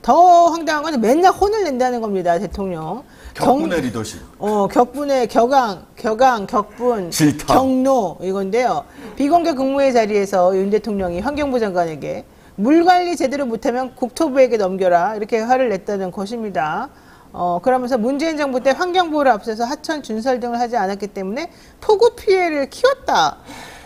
더 황당한 건 맨날 혼을 낸다는 겁니다, 대통령. 격분의 리더십. 격분의 격분, 질타. 경로 이건데요. 비공개 국무회의 자리에서 윤 대통령이 환경부 장관에게 물 관리 제대로 못하면 국토부에게 넘겨라 이렇게 화를 냈다는 것입니다. 그러면서 문재인 정부 때 환경보호를 앞서서 하천 준설 등을 하지 않았기 때문에 폭우 피해를 키웠다.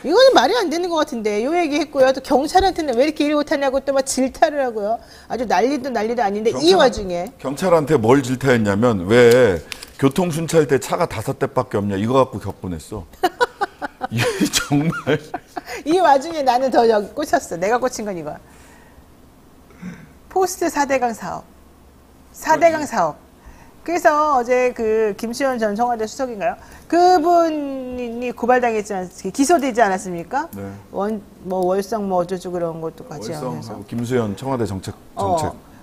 이거는 말이 안 되는 것 같은데 요 얘기 했고요. 또 경찰한테는 왜 이렇게 일 못하냐고 또 막 질타를 하고요. 아주 난리도 아닌데 이 와중에 경찰한테 뭘 질타했냐면 왜 교통순찰 때 차가 5대밖에 없냐 이거 갖고 격분했어. 이게 정말 이 와중에 나는 더 꽂혔어. 내가 꽂힌 건 이거야. 포스트 4대강 사업. 4대강 사업. 그래서 어제 그 김수현 전 청와대 수석인가요? 그분이 고발당했지 기소되지 않았습니까? 네. 월성 어쩌고 그런 것도 같이 하면서. 월성하고 김수현 청와대 정책.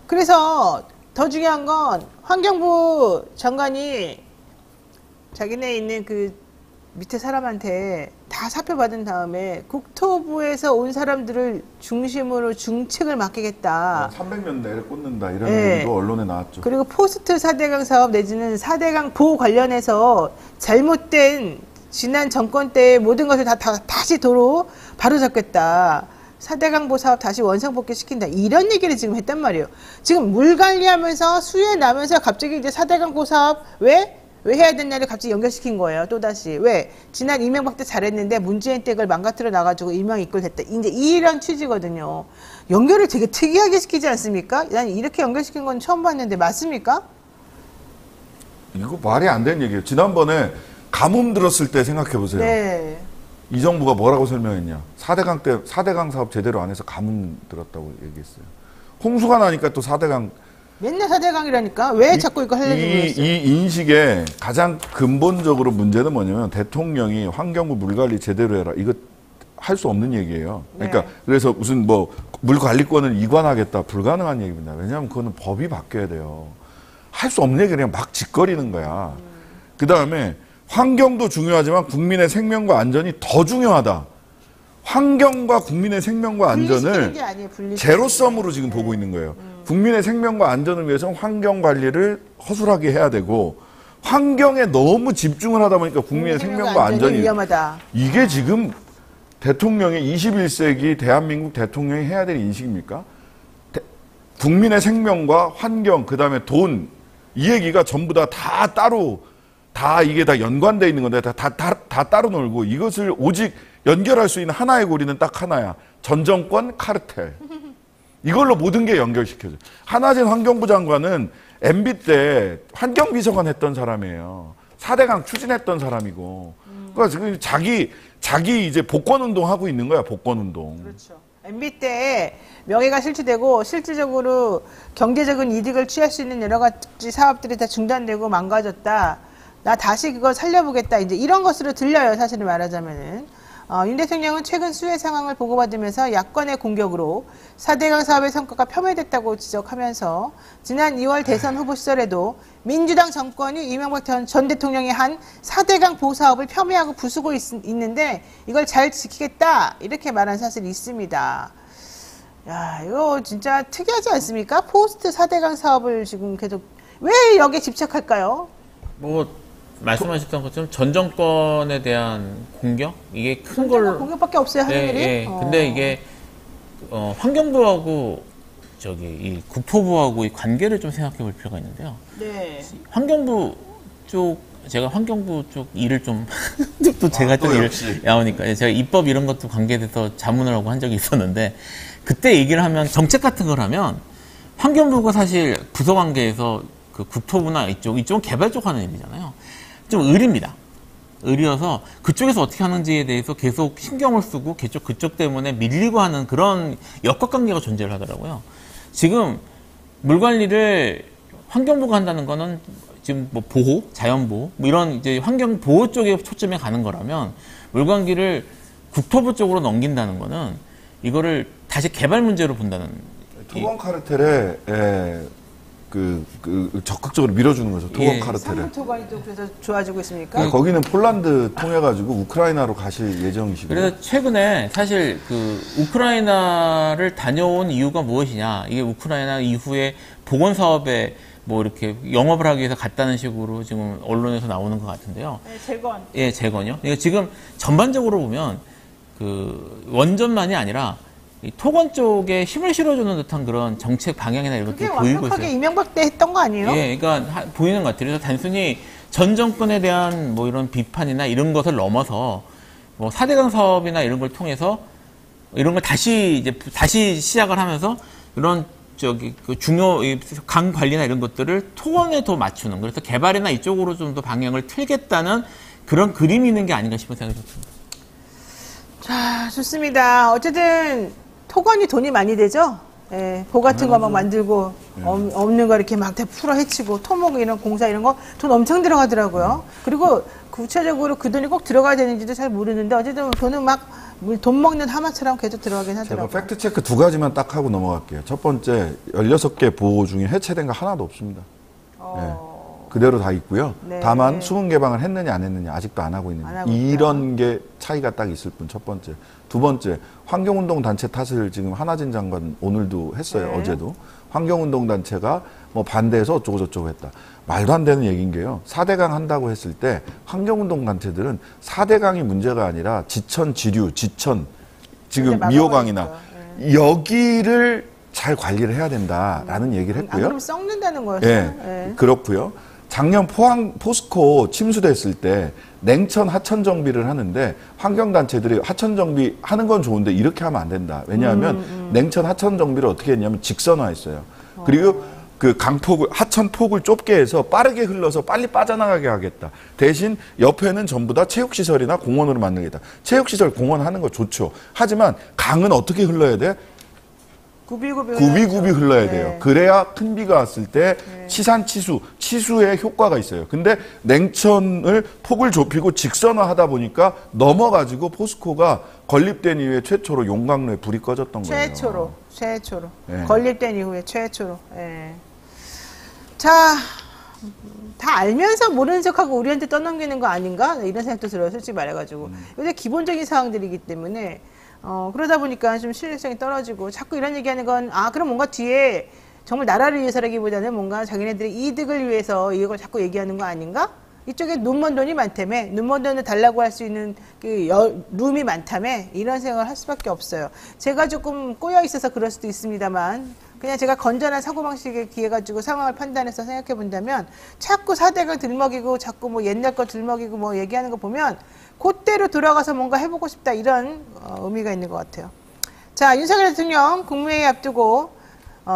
그래서 더 중요한 건 환경부 장관이 자기네 있는 그 밑에 사람한테 다 사표 받은 다음에 국토부에서 온 사람들을 중심으로 중책을 맡기겠다. 300명 내를 꽂는다 이런 얘기도 언론에 나왔죠. 그리고 포스트 4대강 사업 내지는 4대강 보호 관련해서 잘못된 지난 정권 때의 모든 것을 다시 도로 바로잡겠다. 4대강 보호 사업 다시 원상복귀 시킨다. 이런 얘기를 지금 했단 말이에요. 지금 물 관리하면서 수해 나면서 갑자기 이제 4대강 보호 사업 왜 해야 되냐를 갑자기 연결시킨 거예요. 또다시. 왜? 지난 이명박 때 잘했는데 문재인 때 그걸 망가뜨려 놔가지고 일명 이끌했다. 이제 이런 취지거든요. 연결을 되게 특이하게 시키지 않습니까? 난 이렇게 연결시킨 건 처음 봤는데 맞습니까? 이거 말이 안 되는 얘기예요. 지난번에 가뭄 들었을 때 생각해 보세요. 네. 이 정부가 뭐라고 설명했냐. 4대강 사업 제대로 안 해서 가뭄 들었다고 얘기했어요. 홍수가 나니까 또 4대강 맨날 4대강이라니까 왜 자꾸 이거 하려고 그랬어요? 이 인식의 가장 근본적으로 문제는 뭐냐면 대통령이 환경부 물관리 제대로 해라. 이거 할 수 없는 얘기예요. 그러니까 그래서 무슨 물관리권을 이관하겠다. 불가능한 얘기입니다. 왜냐하면 그거는 법이 바뀌어야 돼요. 할 수 없는 얘기 그냥 막 짓거리는 거야. 그다음에 환경도 중요하지만 국민의 생명과 안전이 더 중요하다. 환경과 국민의 생명과 안전을 제로섬으로 지금 보고 있는 거예요. 국민의 생명과 안전을 위해서는 환경 관리를 허술하게 해야 되고 환경에 너무 집중을 하다 보니까 국민의 생명과 안전이 위험하다. 이게 지금 대통령의 21세기 대한민국 대통령이 해야 될 인식입니까? 국민의 생명과 환경 그다음에 돈 이 얘기가 전부 다 따로 이게 다 연관되어 있는 건데 다 따로 놀고 이것을 오직 연결할 수 있는 하나의 고리는 딱 하나야. 전 정권 카르텔. 이걸로 모든 게 연결시켜져. 한화진 환경부 장관은 MB 때 환경비서관 했던 사람이에요. 4대강 추진했던 사람이고. 그러니까 지금 자기 이제 복권운동 하고 있는 거야, 복권운동. 그렇죠. MB 때 명예가 실추되고 실질적으로 경제적인 이득을 취할 수 있는 여러 가지 사업들이 다 중단되고 망가졌다. 나 다시 그거 살려보겠다. 이제 이런 것으로 들려요, 사실을 말하자면은. 윤 대통령은 최근 수해 상황을 보고받으면서 야권의 공격으로 4대강 사업의 성과가 폄훼됐다고 지적하면서 지난 2월 대선 후보 시절에도 민주당 정권이 이명박 전 대통령이 한 4대강 보호 사업을 폄훼하고 부수고 있는데 이걸 잘 지키겠다 이렇게 말한 사실이 있습니다. 야, 이거 진짜 특이하지 않습니까? 포스트 4대강 사업을 지금 계속 왜 여기에 집착할까요? 말씀하셨던 것처럼 전 정권에 대한 공격 이게 큰 걸 공격밖에 없어요 하는 일이. 네. 근데 이게 환경부하고 이 국토부하고 이 관계를 좀 생각해 볼 필요가 있는데요. 네. 환경부 쪽 제가 환경부 쪽 일을 좀 또 제가 좀 일을 나오니까 제가 입법 이런 것도 관계돼서 자문을 하고 한 적이 있었는데 그때 얘기를 하면 정책 같은 걸 하면 환경부가 사실 부서 관계에서 그 국토부나 이쪽은 개발 쪽 하는 일이잖아요. 좀 의리입니다. 의리여서 그쪽에서 어떻게 하는지에 대해서 계속 신경을 쓰고 그쪽 때문에 밀리고 하는 그런 역학관계가 존재를 하더라고요. 지금 물관리를 환경부가 한다는 거는 지금 보호, 자연보호, 이런 이제 환경보호 쪽에 초점이 가는 거라면 물관리를 국토부 쪽으로 넘긴다는 거는 이거를 다시 개발 문제로 본다는. 토건 카르텔의 적극적으로 밀어주는 거죠. 토건 예. 카르텔을. 상부 토건이 또 그래서 좋아지고 있습니까? 거기는 폴란드 통해 가지고 우크라이나로 가실 예정이시고요. 그래서 최근에 사실 그 우크라이나를 다녀온 이유가 무엇이냐, 이게 우크라이나 이후에 보건 사업에 뭐 이렇게 영업을 하기 위해서 갔다는 식으로 지금 언론에서 나오는 것 같은데요. 네, 재건. 예, 재건요. 그러니까 지금 전반적으로 보면 그 원전만이 아니라 이 토건 쪽에 힘을 실어주는 듯한 그런 정책 방향이나 이런 그게 것들이 보이고 완벽하게 있어요. 이명박 때 했던 거 아니에요? 예, 그러니까 보이는 것 같아요. 그래서 단순히 전 정권에 대한 뭐 이런 비판이나 이런 것을 넘어서 뭐 4대강 사업이나 이런 걸 통해서 이런 걸 다시 시작을 하면서 이런 그 강 관리나 이런 것들을 토건에 더 맞추는, 그래서 개발이나 이쪽으로 좀 더 방향을 틀겠다는 그런 그림이 있는 게 아닌가 싶은 생각이 듭니다. 자, 좋습니다. 어쨌든 토건이 돈이 많이 되죠? 예, 보 같은 거 막 만들고 없는 거 이렇게 막 다 풀어 헤치고 토목 이런 공사 이런 거 돈 엄청 들어가더라고요. 그리고 구체적으로 그 돈이 꼭 들어가야 되는지도 잘 모르는데 어쨌든 돈은 막 돈 먹는 하마처럼 계속 들어가긴 제가 하더라고요. 팩트 체크 두 가지만 딱 하고 넘어갈게요. 첫 번째, 16개 보호 중에 해체된 거 하나도 없습니다. 그대로 다 있고요. 네. 다만 수문 개방을 했느냐 안 했느냐 아직도 안 하고 있느냐. 안 하고 이런 게 차이가 딱 있을 뿐. 첫 번째. 두 번째, 환경운동 단체 탓을 지금 한하진 장관 오늘도 했어요. 네. 어제도. 환경운동 단체가 뭐 반대해서 어쩌고 저쩌고 했다. 말도 안 되는 얘기인 게요. 4대강 한다고 했을 때 환경운동 단체들은 4대강이 문제가 아니라 지천, 지류, 지천, 지금 근데 미호강이나 막아버리죠. 여기를 잘 관리를 해야 된다라는 얘기를 안 했고요. 그러면 썩는다는 거였어요. 예, 예. 그렇고요. 작년 포스코 침수됐을 때 냉천 하천 정비를 하는데 환경단체들이 하천 정비 하는 건 좋은데 이렇게 하면 안 된다. 왜냐하면 냉천 하천 정비를 어떻게 했냐면 직선화했어요. 그리고 그 강폭을 하천 폭을 좁게 해서 빠르게 흘러서 빨리 빠져나가게 하겠다. 대신 옆에는 전부 다 체육시설이나 공원으로 만들겠다. 체육시설, 공원 하는 거 좋죠. 하지만 강은 어떻게 흘러야 돼? 굽이굽이 흘러야 돼요. 네. 그래야 큰 비가 왔을 때 치수에 효과가 있어요. 근데 냉천을 폭을 좁히고 직선화하다 보니까 넘어가지고 포스코가 건립된 이후에 최초로 용광로에 불이 꺼졌던 거예요. 최초로. 네. 건립된 이후에 최초로. 예. 자, 다 알면서 모르는 척하고 우리한테 떠넘기는 거 아닌가? 이런 생각도 들어요. 솔직히 말해가지고. 이게 기본적인 사항들이기 때문에 그러다 보니까 좀 신뢰성이 떨어지고 자꾸 이런 얘기하는 건 그럼 뭔가 뒤에 정말 나라를 위해서라기보다는 뭔가 자기네들의 이득을 위해서 이걸 자꾸 얘기하는 거 아닌가? 이쪽에 눈먼 돈이 많다며, 눈먼 돈을 달라고 할 수 있는 룸이 많다며, 이런 생각을 할 수밖에 없어요. 제가 조금 꼬여 있어서 그럴 수도 있습니다만, 그냥 제가 건전한 사고방식에 기해 가지고 상황을 판단해서 생각해 본다면, 자꾸 4대강 들먹이고, 자꾸 뭐 옛날 거 들먹이고 뭐 얘기하는 거 보면, 그때로 돌아가서 뭔가 해보고 싶다, 이런 의미가 있는 것 같아요. 자, 윤석열 대통령 국무회의 앞두고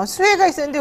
수혜가 있었는데